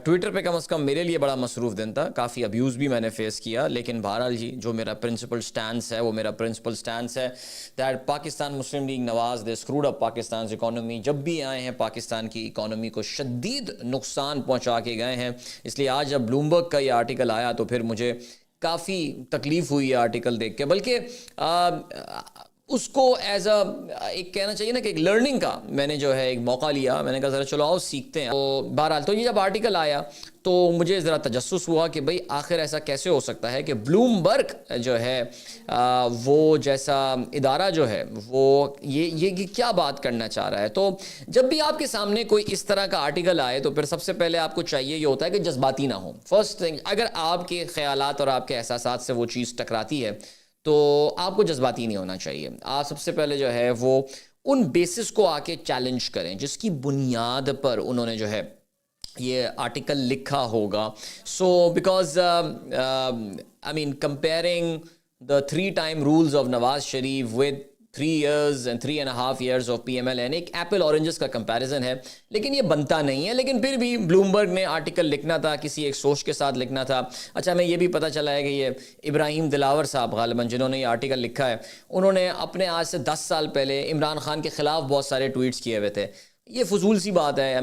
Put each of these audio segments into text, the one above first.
Twitter پہ کم از کم میرے لیے بڑا مصروف دن تھا، کافی ابیوز بھی میں نے فیس کیا، لیکن بہرحال جی جو میرا پرنسپل سٹانس ہے وہ میرا پرنسپل سٹانس ہے that Pakistan Muslim league Nawaz they screwed up Pakistan economy. جب بھی آئے ہیں پاکستان کی اکانومی کو شدید نقصان پہنچا کے گئے ہیں. اس لیے آج جب بلومبرگ کا یہ آرٹیکل آیا تو پھر مجھے کافی تکلیف ہوئی یہ آرٹیکل دیکھ کے، بلکہ اس کو ایز ایک کہنا چاہیے نا کہ ایک لرننگ کا میں نے جو ہے ایک موقع لیا. میں نے کہا ذرا چلو آؤ سیکھتے ہیں. تو بہرحال تو یہ جب آرٹیکل آیا تو مجھے ذرا تجسس ہوا کہ بھئی آخر ایسا کیسے ہو سکتا ہے کہ بلومبرگ جو ہے وہ جیسا ادارہ جو ہے وہ یہ کیا بات کرنا چاہ رہا ہے. تو جب بھی آپ کے سامنے کوئی اس طرح کا آرٹیکل آئے تو پھر سب سے پہلے آپ کو چاہیے یہ ہوتا ہے کہ جذباتی نہ ہو. فرسٹ تھنگ، اگر آپ کے خیالات اور آپ کے احساسات سے وہ چیز ٹکراتی ہے تو آپ کو جذباتی نہیں ہونا چاہیے. آپ سب سے پہلے جو ہے وہ ان بیسس کو آ کے چیلنج کریں جس کی بنیاد پر انہوں نے جو ہے یہ آرٹیکل لکھا ہوگا. So because I mean comparing the 3 time rules of Nawaz Sharif with 3 years and 3.5 years of PMLN ایک ایپل اورنجز کا کمپیریزن ہے، لیکن یہ بنتا نہیں ہے. لیکن پھر بھی بلومبرگ نے آرٹیکل لکھنا تھا، کسی ایک سوچ کے ساتھ لکھنا تھا. اچھا ہمیں یہ بھی پتہ چلا ہے کہ یہ ابراہیم دلاور صاحب غالباً جنہوں نے یہ آرٹیکل لکھا ہے، انہوں نے اپنے آج سے 10 سال پہلے عمران خان کے خلاف بہت سارے ٹویٹس کیے ہوئے تھے. یہ فضول سی بات ہے.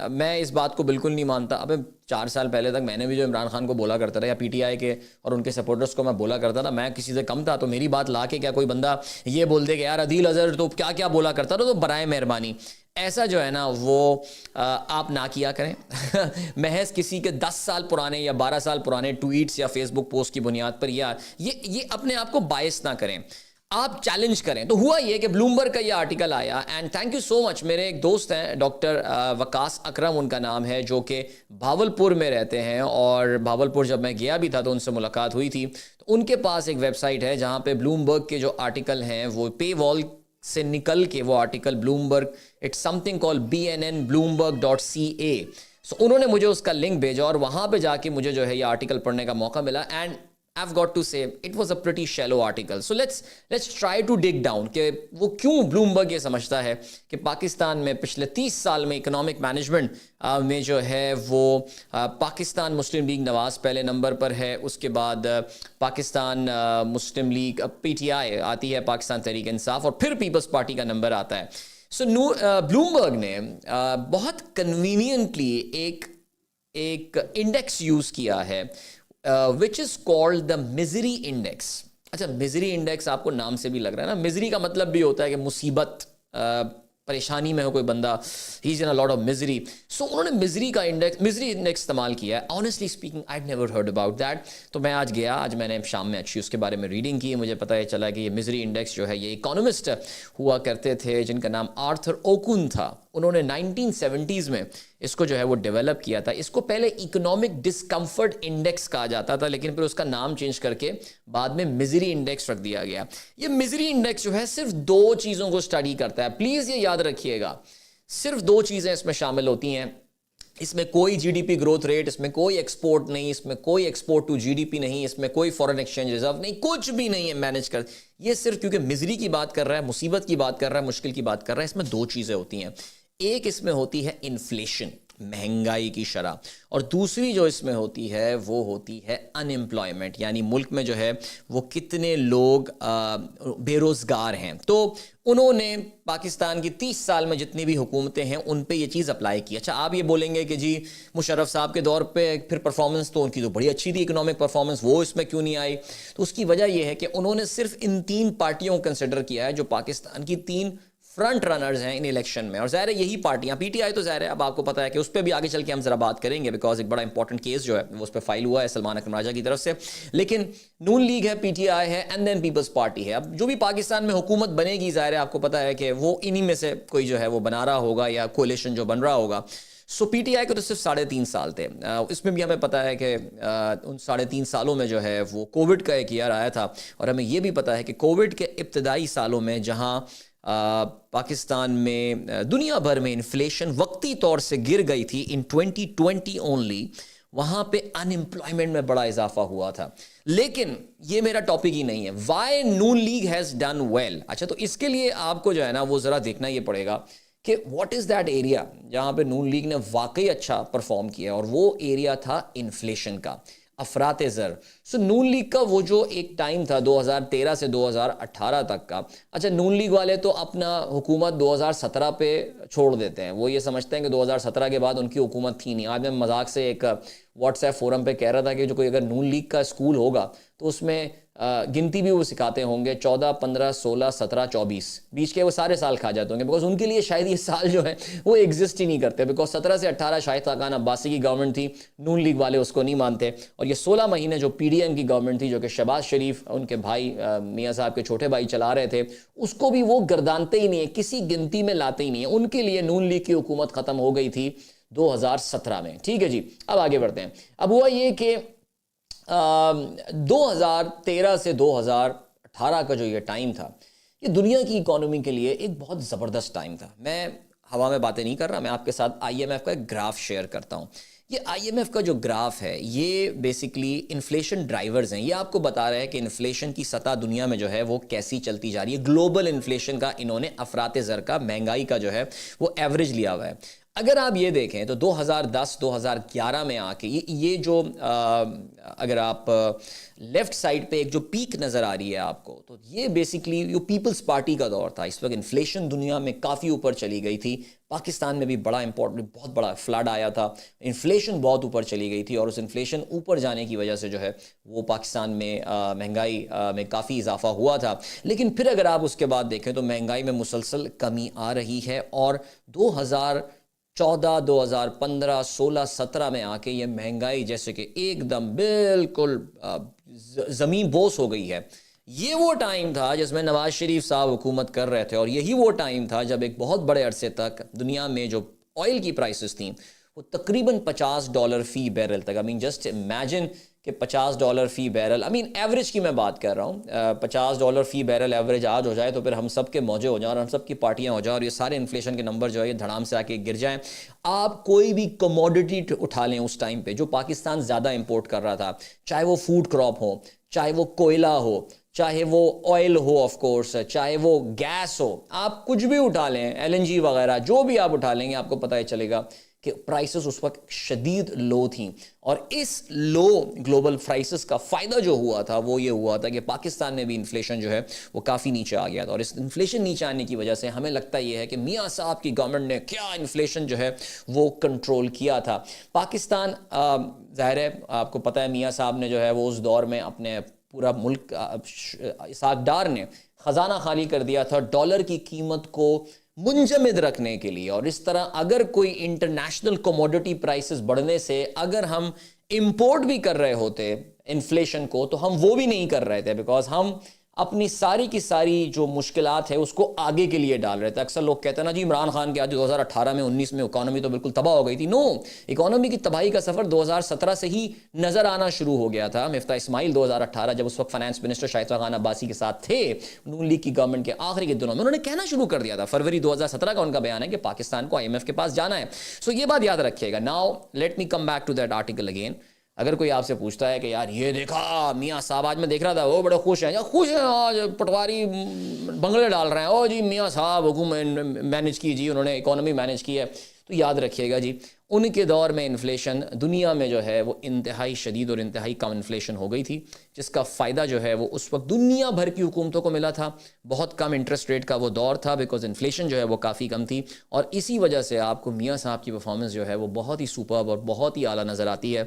میں اس بات کو بالکل نہیں مانتا. ابے 4 سال پہلے تک میں نے بھی جو عمران خان کو بولا کرتا تھا یا پی ٹی آئی کے اور ان کے سپورٹرز کو میں بولا کرتا تھا، میں کسی سے کم تھا. تو میری بات لا کے کیا کوئی بندہ یہ بول دے کہ یار عدیل اظہر تو کیا کیا بولا کرتا تھا، تو برائے مہربانی ایسا جو ہے نا وہ آپ نہ کیا کریں. محض کسی کے 10 سال پرانے یا 12 سال پرانے ٹویٹس یا فیس بک پوسٹ کی بنیاد پر یہ اپنے آپ کو باعث نہ کریں، آپ چیلنج کریں. تو ہوا یہ کہ بلومبرگ کا یہ آرٹیکل آیا اینڈ تھینک یو سو مچ. میرے ایک دوست ہیں ڈاکٹر وقاص اکرم ان کا نام ہے، جو کہ بھاولپور میں رہتے ہیں، اور بھاولپور جب میں گیا بھی تھا تو ان سے ملاقات ہوئی تھی. تو ان کے پاس ایک ویب سائٹ ہے جہاں پہ بلومبرگ کے جو آرٹیکل ہیں وہ پے وال سے نکل کے وہ article Bloomberg it's something call bnnbloomberg.ca. So انہوں نے مجھے اس کا لنک بھیجا اور وہاں پہ جا کے مجھے جو ہے یہ آرٹیکل پڑھنے کا موقع ملا and I've got to say it was a pretty shallow article. So let's try to dig down کہ وہ کیوں بلومبرگ یہ سمجھتا ہے کہ پاکستان میں پچھلے 30 سال میں اکنامک مینجمنٹ میں جو ہے وہ پاکستان مسلم لیگ نواز پہلے نمبر پر ہے، اس کے بعد پاکستان مسلم لیگ پی ٹی آئی آتی ہے، پاکستان تحریک انصاف، اور پھر پیپلز پارٹی کا نمبر آتا ہے. سو بلومبرگ نے بہت کنوینئنٹلی ایک انڈیکس یوز کیا ہے which is called the misery index. اچھا misery index آپ کو نام سے بھی لگ رہا ہے نا، misery کا مطلب بھی ہوتا ہے کہ مصیبت، پریشانی میں ہو کوئی بندہ، he is in a lot of misery. So انہوں نے misery index استعمال کیا ہے. Honestly speaking I'd never heard about that. تو میں آج گیا، آج میں نے شام میں اچھی اس کے بارے میں ریڈنگ کی، مجھے پتہ چلا کہ یہ misery index جو ہے یہ اکانومسٹ ہوا کرتے تھے جن کا نام آرتھر اوکن تھا. انہوں نے 1970s میں اس کو جو ہے وہ ڈیولپ کیا تھا. اس کو پہلے اکنامک ڈسکمفرٹ انڈیکس کہا جاتا تھا، لیکن پھر اس کا نام چینج کر کے بعد میں میزری انڈیکس رکھ دیا گیا. یہ میزری انڈیکس جو ہے صرف 2 چیزوں کو اسٹڈی کرتا ہے. پلیز یہ یاد رکھیے گا، صرف 2 چیزیں اس میں شامل ہوتی ہیں. اس میں کوئی G D P growth rate, اس میں کوئی ایکسپورٹ نہیں، اس میں کوئی export to G D P نہیں، اس میں کوئی فارن ایکسچینج ریزرو نہیں، کچھ بھی نہیں ہے مینیج کر. یہ صرف کیونکہ میزری کی بات کر رہا ہے، مصیبت کی بات کر رہا ہے، مشکل کی بات کر رہا ہے. اس میں 2 چیزیں ہوتی ہیں. ایک اس میں ہوتی ہے انفلیشن، مہنگائی کی شرح، اور دوسری جو اس میں ہوتی ہے وہ ہوتی ہے ان امپلائمنٹ، یعنی ملک میں جو ہے وہ کتنے لوگ بے روزگار ہیں. تو انہوں نے پاکستان کی 30 سال میں جتنی بھی حکومتیں ہیں ان پہ یہ چیز اپلائی کی. اچھا آپ یہ بولیں گے کہ جی مشرف صاحب کے دور پہ پھر پرفارمنس تو ان کی تو بڑی اچھی تھی، اکنامک پرفارمنس، وہ اس میں کیوں نہیں آئی؟ تو اس کی وجہ یہ ہے کہ انہوں نے صرف ان 3 پارٹیوں کو کنسیڈر کیا ہے جو پاکستان کی 3 فرنٹ رنرز ہیں ان الیکشن میں. اور ظاہر ہے یہی پارٹیاں، پی ٹی آئی تو ظاہر ہے اب آپ کو پتہ ہے کہ اس پہ بھی آگے چل کے ہم ذرا بات کریں گے، بیکاز ایک بڑا امپورٹنٹ کیس جو ہے وہ اس پہ فائل ہوا ہے سلمان اکرم راجہ کی طرف سے. لیکن نون لیگ ہے، پی ٹی آئی ہے، اینڈ دین پیپلز پارٹی ہے. اب جو بھی پاکستان میں حکومت بنے گی ظاہر ہے آپ کو پتہ ہے کہ وہ انہی میں سے کوئی جو ہے وہ بنا رہا ہوگا یا کولیشن جو بن رہا ہوگا. سو پی ٹی آئی کو تو صرف 3.5 سال تھے. اس میں بھی ہمیں پتہ ہے کہ ان 3.5 سالوں میں جو ہے وہ کووڈ کا ایک ایئر آیا تھا، اور ہمیں یہ بھی پتہ ہے کہ کووڈ کے ابتدائی سالوں میں جہاں پاکستان میں دنیا بھر میں انفلیشن وقتی طور سے گر گئی تھی ان 2020 اونلی، وہاں پہ ان امپلائمنٹ میں بڑا اضافہ ہوا تھا. لیکن یہ میرا ٹاپک ہی نہیں ہے. Why Noon league has done well? اچھا تو اس کے لیے آپ کو جو ہے نا وہ ذرا دیکھنا یہ پڑے گا کہ واٹ از دیٹ ایریا جہاں پہ نون لیگ نے واقعی اچھا پرفارم کیا, اور وہ ایریا تھا انفلیشن کا, افراط زر. سو نون لیگ کا وہ جو ایک ٹائم تھا 2013 سے 2018 تک کا, اچھا نون لیگ والے تو اپنا حکومت 2017 پہ چھوڑ دیتے ہیں, وہ یہ سمجھتے ہیں کہ 2017 کے بعد ان کی حکومت تھی نہیں. آج میں مذاق سے ایک واٹس ایپ فورم پہ کہہ رہا تھا کہ جو کوئی اگر نون لیگ کا اسکول ہوگا تو اس میں گنتی بھی وہ سکھاتے ہوں گے 14, 15, 16, 17, 24, بیچ کے وہ سارے سال کھا جاتے ہوں گے, بیکاز ان کے لیے شاید یہ سال جو ہے وہ ایگزسٹ ہی نہیں کرتے, بیکاز 17 سے 18 شاہد خاقان عباسی کی گورنمنٹ تھی, نون لیگ والے اس کو نہیں مانتے, اور یہ 16 مہینے جو پی ڈی ایم کی گورنمنٹ تھی جو کہ شہباز شریف ان کے بھائی میاں صاحب کے چھوٹے بھائی چلا رہے تھے, اس کو بھی وہ گردانتے ہی نہیں ہیں, کسی گنتی میں لاتے ہی نہیں ہیں. ان کے لیے نون لیگ کی حکومت ختم ہو گئی تھی 2017 میں. ٹھیک ہے جی, اب آگے بڑھتے ہیں. اب ہوا یہ کہ 2013 سے 2018 کا جو یہ ٹائم تھا, یہ دنیا کی اکانومی کے لیے ایک بہت زبردست ٹائم تھا. میں ہوا میں باتیں نہیں کر رہا, میں آپ کے ساتھ آئی ایم ایف کا ایک گراف شیئر کرتا ہوں. یہ آئی ایم ایف کا جو گراف ہے یہ بیسیکلی انفلیشن ڈرائیورز ہیں. یہ آپ کو بتا رہا ہے کہ انفلیشن کی سطح دنیا میں جو ہے وہ کیسی چلتی جا رہی ہے. گلوبل انفلیشن کا انہوں نے افراط زر کا, مہنگائی کا جو ہے وہ ایوریج لیا ہوا ہے. اگر آپ یہ دیکھیں تو 2010-2011 میں آ کے یہ جو اگر آپ لیفٹ سائڈ پہ ایک جو پیک نظر آ رہی ہے آپ کو, تو یہ بیسیکلی جو پیپلز پارٹی کا دور تھا. اس وقت انفلیشن دنیا میں کافی اوپر چلی گئی تھی, پاکستان میں بھی بہت بڑا فلڈ آیا تھا, انفلیشن بہت اوپر چلی گئی تھی, اور اس انفلیشن اوپر جانے کی وجہ سے جو ہے وہ پاکستان میں مہنگائی میں کافی اضافہ ہوا تھا. لیکن پھر اگر آپ اس کے بعد دیکھیں تو مہنگائی میں مسلسل کمی آ رہی ہے, اور 2014, 2015, 16, 17 میں آ کے یہ مہنگائی جیسے کہ ایک دم بالکل زمین بوس ہو گئی ہے. یہ وہ ٹائم تھا جس میں نواز شریف صاحب حکومت کر رہے تھے, اور یہی وہ ٹائم تھا جب ایک بہت بڑے عرصے تک دنیا میں جو آئل کی پرائسز تھیں وہ تقریباً $50 فی بیرل تک. جسٹ امیجن کہ $50 فی بیرل, ایوریج کی میں بات کر رہا ہوں, $50 فی بیرل ایوریج آج ہو جائے تو پھر ہم سب کے موجے ہو جائیں اور ہم سب کی پارٹیاں ہو جائیں, اور یہ سارے انفلیشن کے نمبر جو ہے یہ دھڑام سے آ کے گر جائیں. آپ کوئی بھی کموڈٹی اٹھا لیں اس ٹائم پہ جو پاکستان زیادہ امپورٹ کر رہا تھا, چاہے وہ فوڈ کراپ ہو, چاہے وہ کوئلہ ہو, چاہے وہ آئل ہو آف کورس, چاہے وہ گیس ہو, آپ کچھ بھی اٹھا لیں, LNG وغیرہ جو بھی آپ اٹھا لیں گے آپ کو پتہ چلے گا کہ پرائسز اس وقت شدید لو تھیں. اور اس لو گلوبل پرائسز کا فائدہ جو ہوا تھا وہ یہ ہوا تھا کہ پاکستان میں بھی انفلیشن جو ہے وہ کافی نیچے آ گیا تھا. اور اس انفلیشن نیچے آنے کی وجہ سے ہمیں لگتا یہ ہے کہ میاں صاحب کی گورنمنٹ نے کیا انفلیشن جو ہے وہ کنٹرول کیا تھا. پاکستان ظاہر ہے آپ کو پتہ ہے میاں صاحب نے جو ہے وہ اس دور میں اپنے پورا ملک, اسحاق ڈار نے خزانہ خالی کر دیا تھا ڈالر کی قیمت کو منجمد رکھنے کے لیے. اور اس طرح اگر کوئی انٹرنیشنل کوموڈٹی پرائسز بڑھنے سے اگر ہم امپورٹ بھی کر رہے ہوتے انفلیشن کو تو ہم وہ بھی نہیں کر رہے تھے, بیکاز ہم اپنی ساری کی ساری جو مشکلات ہے اس کو آگے کے لیے ڈال رہے تھے. اکثر لوگ کہتے ہیں نا جی عمران خان کے آج 2018 میں 19 میں اکانومی تو بالکل تباہ ہو گئی تھی. نو, اکانومی کی تباہی کا سفر 2017 سے ہی نظر آنا شروع ہو گیا تھا. مفتاح اسماعیل 2018 جب اس وقت فائنانس منسٹر شاہد خاقان عباسی کے ساتھ تھے نون لیگ کی گورنمنٹ کے آخری کے دنوں میں, انہوں نے کہنا شروع کر دیا تھا. فروری 2017 کا ان کا بیان ہے کہ پاکستان کو IMF کے پاس جانا ہے. سو یہ بات یاد رکھیے گا. Now let me come back to that article again. اگر کوئی آپ سے پوچھتا ہے کہ یار یہ دیکھا میاں صاحب آج میں دیکھ رہا تھا وہ بڑے خوش ہیں, آج پٹواری بنگلے ڈال رہے ہیں, او جی میاں صاحب حکومت مینج کی, جی انہوں نے اکانومی مینج کی ہے, تو یاد رکھیے گا جی ان کے دور میں انفلیشن دنیا میں جو ہے وہ انتہائی شدید اور انتہائی کم انفلیشن ہو گئی تھی, جس کا فائدہ جو ہے وہ اس وقت دنیا بھر کی حکومتوں کو ملا تھا. بہت کم انٹرسٹ ریٹ کا وہ دور تھا بیکاز انفلیشن جو ہے وہ کافی کم تھی, اور اسی وجہ سے آپ کو میاں صاحب کی پرفارمنس جو ہے وہ بہت ہی سپرب اور بہت ہی اعلیٰ نظر آتی ہے.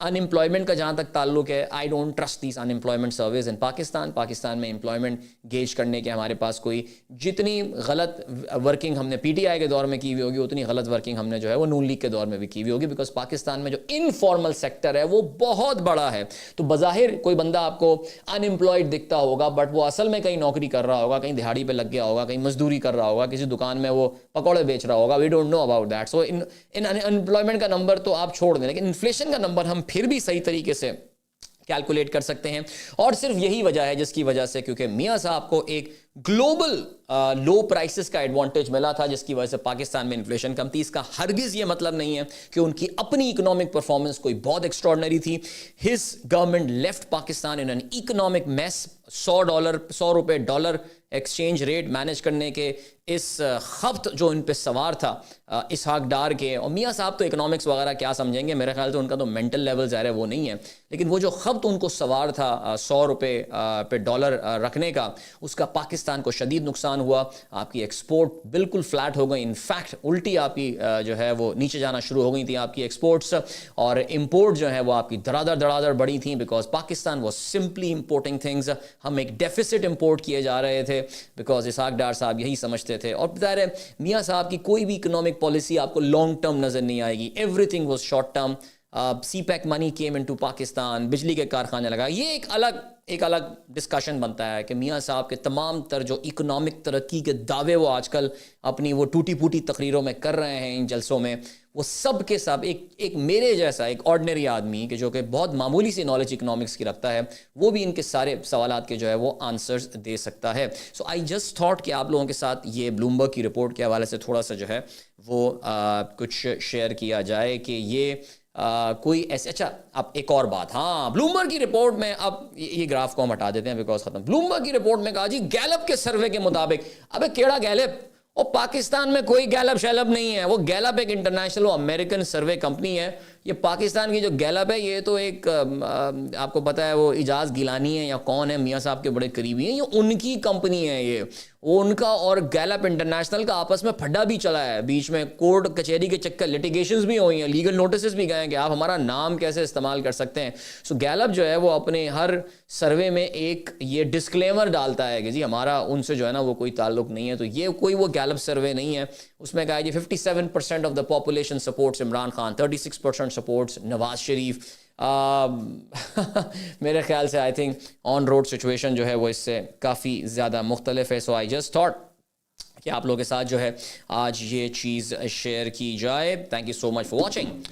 ان امپلائمنٹ کا جہاں تک تعلق ہے, I don't trust these in employment surveys in Pakistan میں امپلائمنٹ گیج کرنے کے ہمارے پاس کوئی, جتنی غلط ورکنگ ہم نے PTI کے دور میں کی ہوئی ہوگی اتنی غلط ورکنگ ہم نے جو ہے وہ نون لیگ کے دور میں بھی کی ہوئی ہوگی, بیکاز پاکستان میں جو انفارمل سیکٹر ہے وہ بہت بڑا ہے. تو بظاہر کوئی بندہ آپ کو ان امپلائڈ دکھتا ہوگا, بٹ وہ اصل میں کہیں نوکری کر رہا ہوگا, کہیں دہاڑی پہ لگ گیا ہوگا, کہیں مزدوری کر رہا ہوگا, کسی دکان میں وہ پکوڑے بیچ رہا ہوگا. We don't know about that. So in employment کا نمبر تو آپ چھوڑ دیں, لیکن انفلیشن کا نمبر ہم پھر بھی صحیح طریقے سے کیلکولیٹ کر سکتے ہیں. اور صرف یہی وجہ ہے جس کی وجہ سے کیونکہ میاں صاحب کو ایک گلوبل لو پرائسز کا ایڈوانٹیج ملا تھا, جس کی وجہ سے پاکستان میں انفلیشن کم تھی. اس کا ہرگز یہ مطلب نہیں ہے کہ ان کی اپنی اکنامک پرفارمنس کوئی بہت ایکسٹراڈنری تھی. His government left Pakistan in an economic mass. $100 dollar exchange rate manage کرنے کے اس خبط جو ان پہ سوار تھا اسحاق ڈار کے، اور میاں صاحب تو اکنامکس وغیرہ کیا سمجھیں گے، میرے خیال سے ان کا تو مینٹل لیول ظاہر ہے وہ نہیں ہے، لیکن وہ جو خبط ان کو سوار تھا 100 روپے پہ ڈالر رکھنے کا، اس کا پاکستان کو شدید نقصان ہوا. آپ کی ایکسپورٹ بالکل فلیٹ ہو گئی، انفیکٹ الٹی آپ کی جو ہے وہ نیچے جانا شروع ہو گئی تھیں آپ کی ایکسپورٹس، اور امپورٹ جو ہے وہ آپ کی دھڑادھڑ بڑھی تھیں، because Pakistan was simply importing things. ہم ایک ڈیفیسٹ امپورٹ کیے جا رہے تھے بیکاز اسحاق ڈار صاحب یہی سمجھتے تھے. اور ظاہر ہے میاں صاحب کی کوئی بھی اکنامک پالیسی آپ کو لانگ ٹرم نظر نہیں آئے گی، everything was short term. CPEC money came into Pakistan, بجلی کے کارخانے لگا. یہ ایک الگ ڈسکشن بنتا ہے کہ میاں صاحب کے تمام تر جو اکنامک ترقی کے دعوے وہ آج کل اپنی وہ ٹوٹی پھوٹی تقریروں میں کر رہے ہیں ان جلسوں میں، وہ سب کے سب ایک میرے جیسا ایک آرڈنری آدمی کہ جو کہ بہت معمولی سی نالج اکنامکس کی رکھتا ہے، وہ بھی ان کے سارے سوالات کے جو ہے وہ آنسرز دے سکتا ہے. سو آئی جسٹ تھاٹ کہ آپ لوگوں کے ساتھ یہ بلومبرگ کی رپورٹ کے حوالے سے تھوڑا سا جو ہے وہ کچھ شیئر کیا جائے کہ یہ کوئی ایسے. اچھا اب ایک اور بات، ہاں بلومبرگ کی رپورٹ میں، اب یہ گراف کو ہم ہٹا دیتے ہیں بیکاز ختم. بلومبرگ کی رپورٹ میں کہا جی گیلپ کے سروے کے مطابق، ابے کیڑا گیلپ، اور پاکستان میں کوئی گیلپ شیلپ نہیں ہے. وہ گیلپ ایک انٹرنیشنل امریکن سروے کمپنی ہے. یہ پاکستان کی جو گیلپ ہے یہ تو ایک آپ کو پتہ ہے وہ اعجاز گیلانی ہے یا کون ہے، میاں صاحب کے بڑے قریبی ہیں، یہ ان کی کمپنی ہے. یہ وہ ان کا اور گیلپ انٹرنیشنل کا آپس میں پھڈا بھی چلا ہے، بیچ میں کورٹ کچہری کے چکر لیٹیگیشنز بھی ہوئی ہیں، لیگل نوٹسز بھی گئے ہیں کہ آپ ہمارا نام کیسے استعمال کر سکتے ہیں. سو گیلپ جو ہے وہ اپنے ہر سروے میں ایک یہ ڈسکلیمر ڈالتا ہے کہ جی ہمارا ان سے جو ہے نا وہ کوئی تعلق نہیں ہے. تو یہ کوئی وہ گیلپ سروے نہیں ہے. اس میں کہا جی 57% of the population supports Imran Khan, 36% supports Nawaz Sharif. میرے خیال سے I think on road situation جو ہے وہ اس سے کافی زیادہ مختلف ہے. سو آئی جسٹ تھاٹ کہ آپ لوگوں کے ساتھ جو ہے آج یہ چیز شیئر کی جائے. Thank you so much for watching.